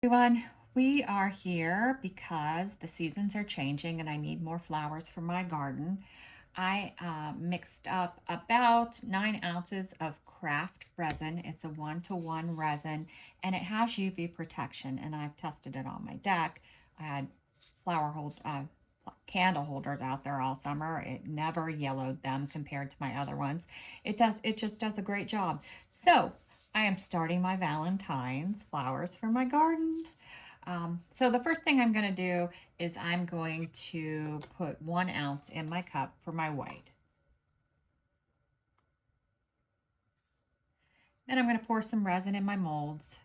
Everyone, we are here because the seasons are changing and I need more flowers for my garden. I mixed up about 9 ounces of craft resin. It's a 1-to-1 resin and it has UV protection, and I've tested it on my deck. I had candle holders out there all summer. It never yellowed them compared to my other ones. It just does a great job. So I am starting my Valentine's flowers for my garden. So the first thing I'm going to do is I'm going to put 1 ounce in my cup for my white. Then I'm going to pour some resin in my molds.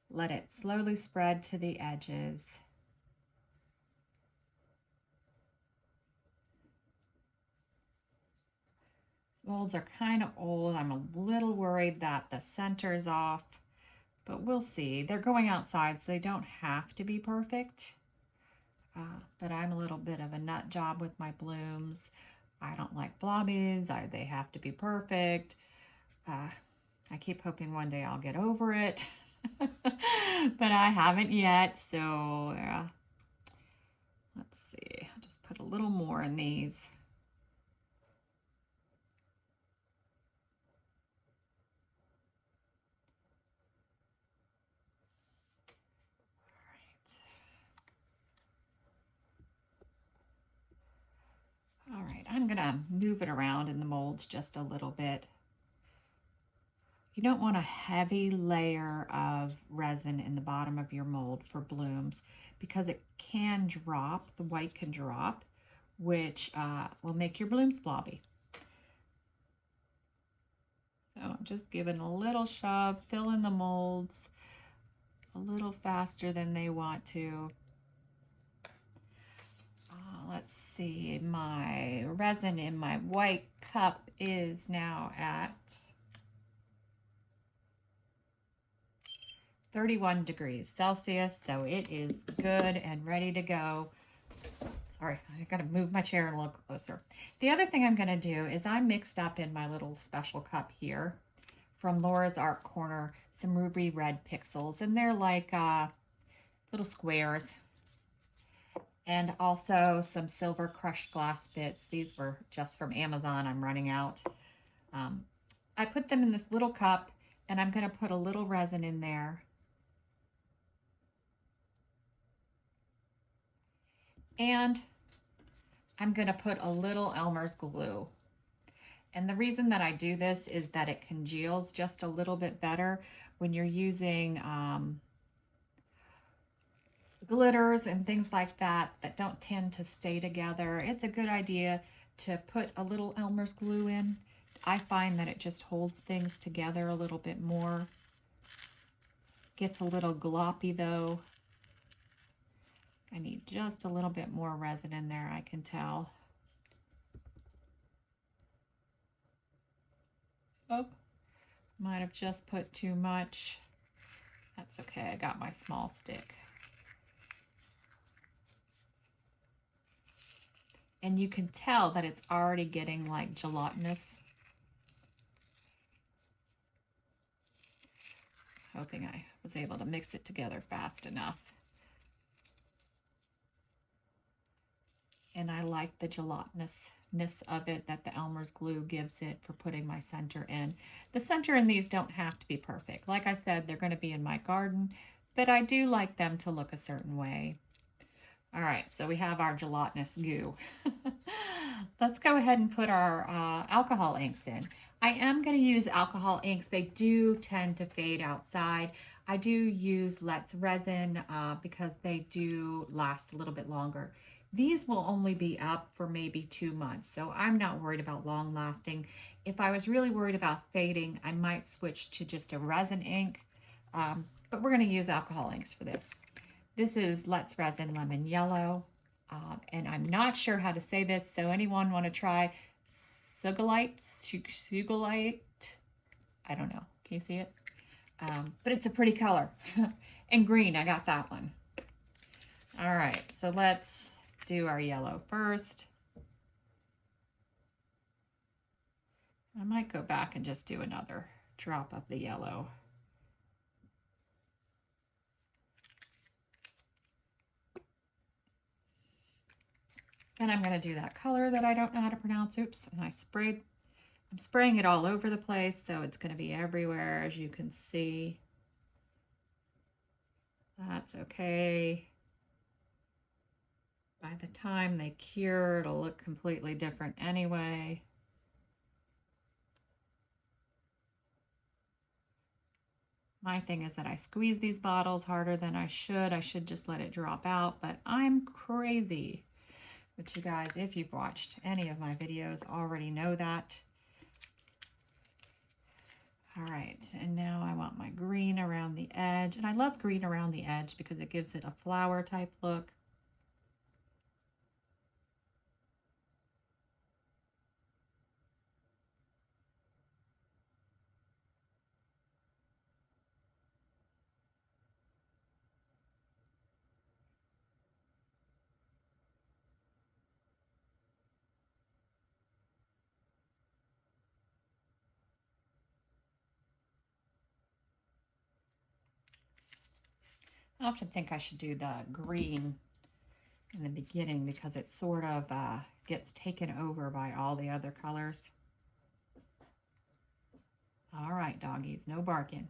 Let it slowly spread to the edges. These molds are kind of old. I'm a little worried that the center is off, but we'll see. They're going outside, so they don't have to be perfect. But I'm a little bit of a nut job with my blooms. I don't like blobbies. They have to be perfect. I keep hoping one day I'll get over it, but I haven't yet. So let's see. I'll just put a little more in these. All right, I'm gonna move it around in the molds just a little bit. You don't want a heavy layer of resin in the bottom of your mold for blooms because it can drop, the white can drop, which will make your blooms blobby. So I'm just giving a little shove, fill in the molds a little faster than they want to. Let's see, my resin in my white cup is now at 31 degrees Celsius, so it is good and ready to go. Sorry, I gotta move my chair and look closer. The other thing I'm gonna do is I mixed up in my little special cup here from Laura's Art Corner some ruby red pixels, and they're like little squares, and also some silver crushed glass bits. These were just from Amazon. I'm running out. I put them in this little cup, and I'm going to put a little resin in there. And I'm going to put a little Elmer's glue. And the reason that I do this is that it congeals just a little bit better when you're using glitters and things like that that don't tend to stay together. It's a good idea to put a little Elmer's glue in. I find that it just holds things together a little bit more. Gets a little gloppy though. I need just a little bit more resin in there, I can tell. Oh, might have just put too much. That's okay, I got my small stick. And you can tell that it's already getting like gelatinous. Hoping I was able to mix it together fast enough. And I like the gelatinousness of it that the Elmer's glue gives it for putting my center in. The center in these don't have to be perfect. Like I said, they're going to be in my garden, but I do like them to look a certain way. All right, so we have our gelatinous goo. Let's go ahead and put our alcohol inks in. I am going to use alcohol inks. They do tend to fade outside. I do use Let's Resin because they do last a little bit longer. These will only be up for maybe 2 months, so I'm not worried about long lasting. If I was really worried about fading, I might switch to just a resin ink, but we're going to use alcohol inks for this. This is Let's Resin Lemon Yellow, and I'm not sure how to say this, so anyone want to try Sugalite? I don't know. Can you see it? But it's a pretty color. And green, I got that one. All right, so let's do our yellow first. I might go back and just do another drop of the yellow. Then I'm going to do that color that I don't know how to pronounce. Oops. And I'm spraying it all over the place, so it's going to be everywhere, as you can see. That's okay. By the time they cure, it'll look completely different anyway. My thing is that I squeeze these bottles harder than I should. I should just let it drop out, but I'm crazy. But you guys, if you've watched any of my videos, already know that. All right, and now I want my green around the edge. And I love green around the edge because it gives it a flower type look. I often think I should do the green in the beginning because it sort of gets taken over by all the other colors. All right, doggies, no barking.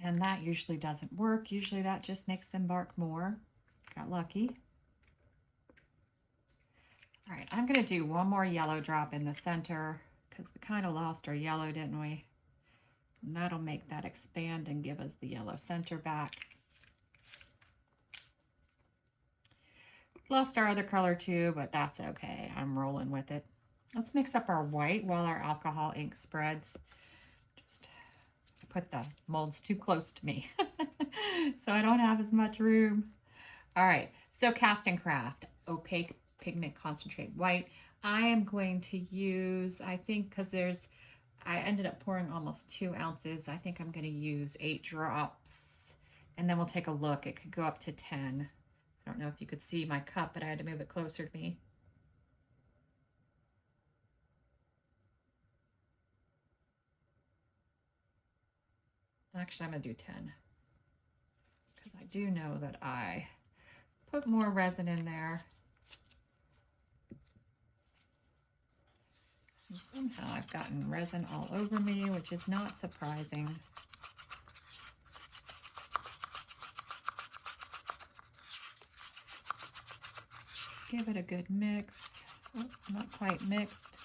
And that usually doesn't work. Usually that just makes them bark more. Got lucky. All right, I'm gonna do one more yellow drop in the center because we kind of lost our yellow, didn't we? And that'll make that expand and give us the yellow center back. Lost our other color too, but that's okay. I'm rolling with it. Let's mix up our white while our alcohol ink spreads. Just put the molds too close to me so I don't have as much room. All right, so Cast and Craft, opaque pigment concentrate white. I am going to use, I think, because I ended up pouring almost 2 ounces. I think I'm going to use 8 drops, and then we'll take a look. It could go up to 10. I don't know if you could see my cup, but I had to move it closer to me. Actually, I'm going to do 10 because I do know that I put more resin in there. And somehow I've gotten resin all over me, which is not surprising. Give it a good mix. Oh, not quite mixed.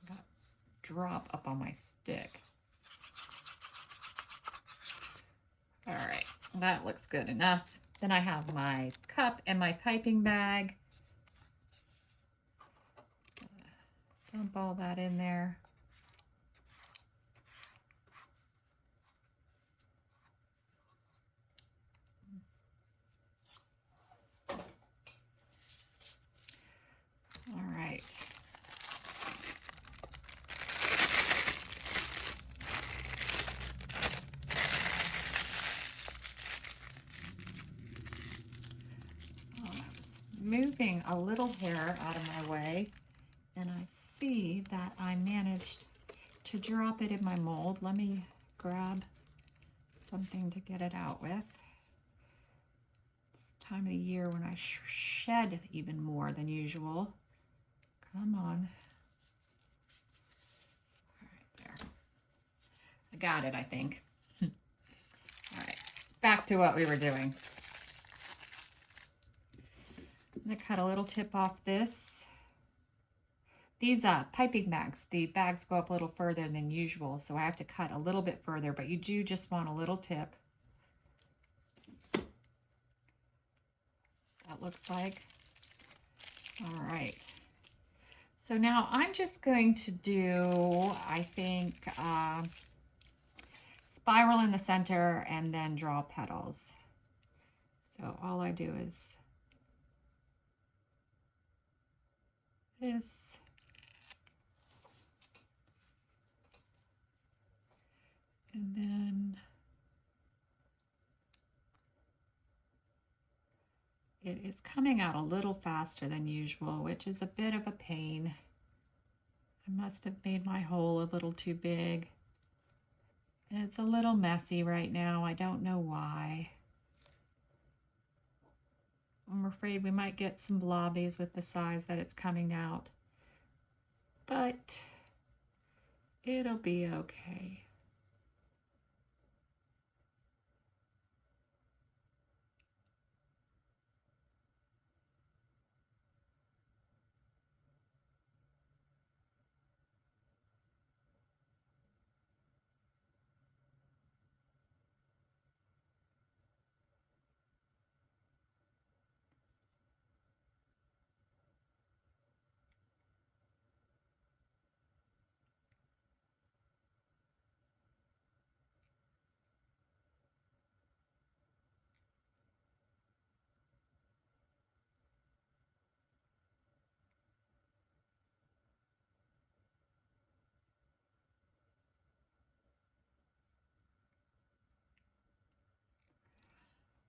Got drop up on my stick. All right, that looks good enough. Then I have my cup and my piping bag. Dump all that in there. All right. I was moving a little hair out of my way, and I see that I managed to drop it in my mold. Let me grab something to get it out with. It's time of the year when I shed even more than usual. Come on. All right, there. I got it, I think. All right, back to what we were doing. I'm gonna cut a little tip off this. These piping bags, the bags go up a little further than usual, so I have to cut a little bit further, but you do just want a little tip. That looks like. All right. So now I'm just going to do, I think, spiral in the center and then draw petals. So all I do is this. And then It is coming out a little faster than usual, which is a bit of a pain. I must have made my hole a little too big. And it's a little messy right now. I don't know why. I'm afraid we might get some blobbies with the size that it's coming out. But it'll be okay.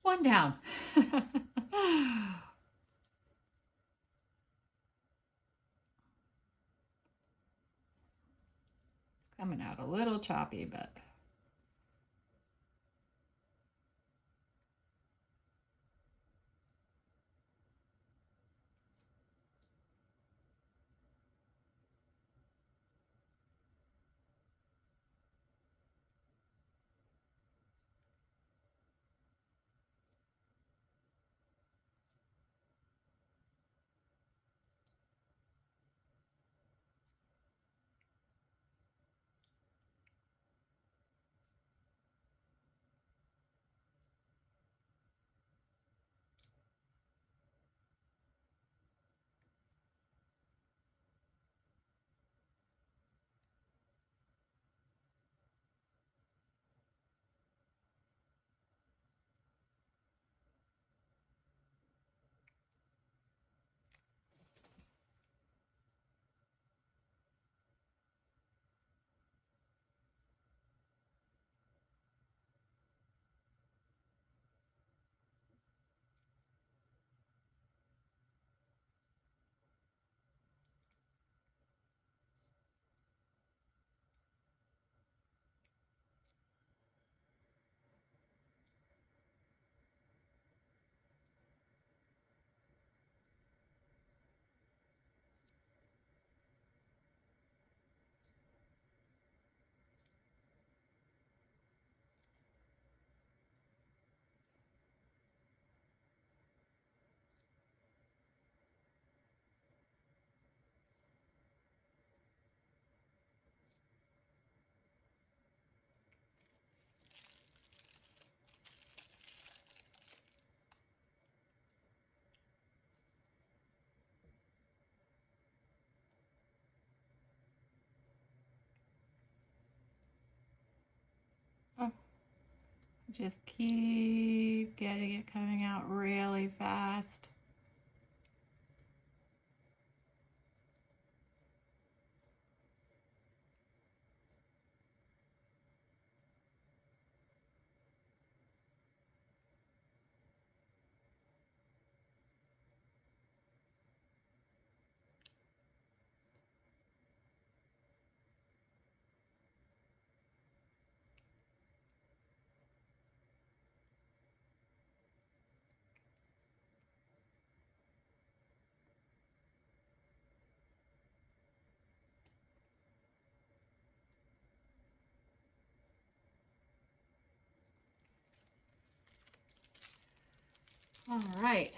One down. It's coming out a little choppy, but oh, just keep getting it coming out really fast. All right.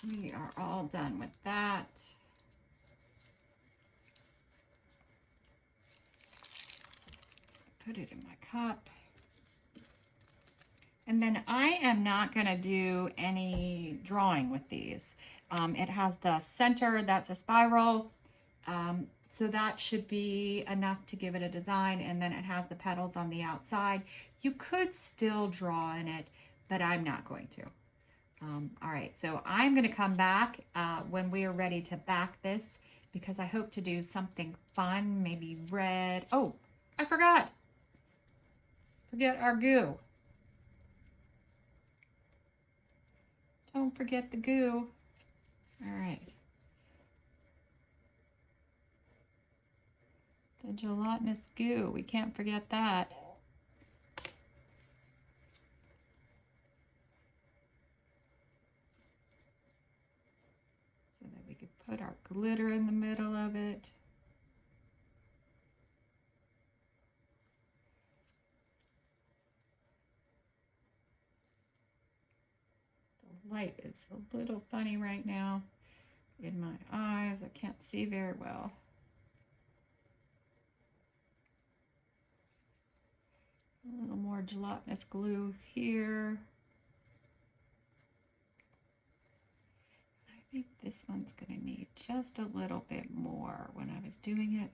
We are all done with that. Put it in my cup. And then I am not going to do any drawing with these. It has the center, that's a spiral. So that should be enough to give it a design. And then it has the petals on the outside. You could still draw in it, but I'm not going to. All right, so I'm going to come back when we are ready to back this because I hope to do something fun, maybe red. Oh, I forgot. Forget our goo. Don't forget the goo. All right. The gelatinous goo, we can't forget that. So that we could put our glitter in the middle of it. The light is a little funny right now in my eyes. I can't see very well. A little more gelatinous glue here. I think this one's going to need just a little bit more when I was doing it.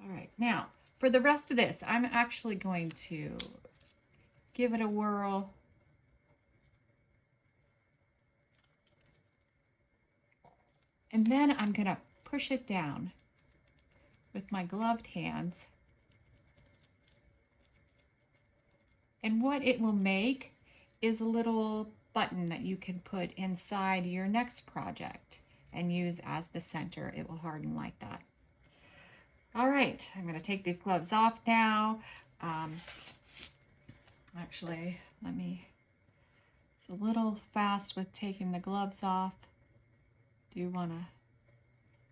All right, now for the rest of this, I'm actually going to give it a whirl. And then I'm going to push it down with my gloved hands. And what it will make is a little button that you can put inside your next project and use as the center. It will harden like that. All right, I'm going to take these gloves off now. Actually, it's a little fast with taking the gloves off. Do want to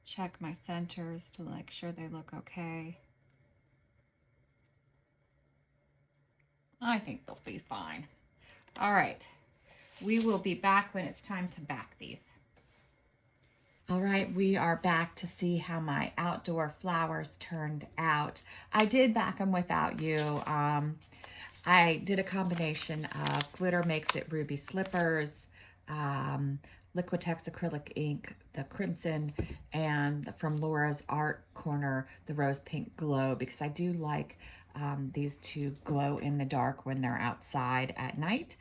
check my centers to make sure they look okay. I think they'll be fine. All right, we will be back when it's time to back these. All right, we are back to see how my outdoor flowers turned out. I did back them without you. I did a combination of Glitter Makes It Ruby Slippers, Liquitex acrylic ink, the crimson, and from Laura's Art Corner, the rose pink glow, because I do like these to glow in the dark when they're outside at night.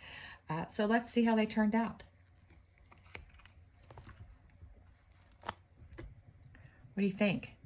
So let's see how they turned out. What do you think?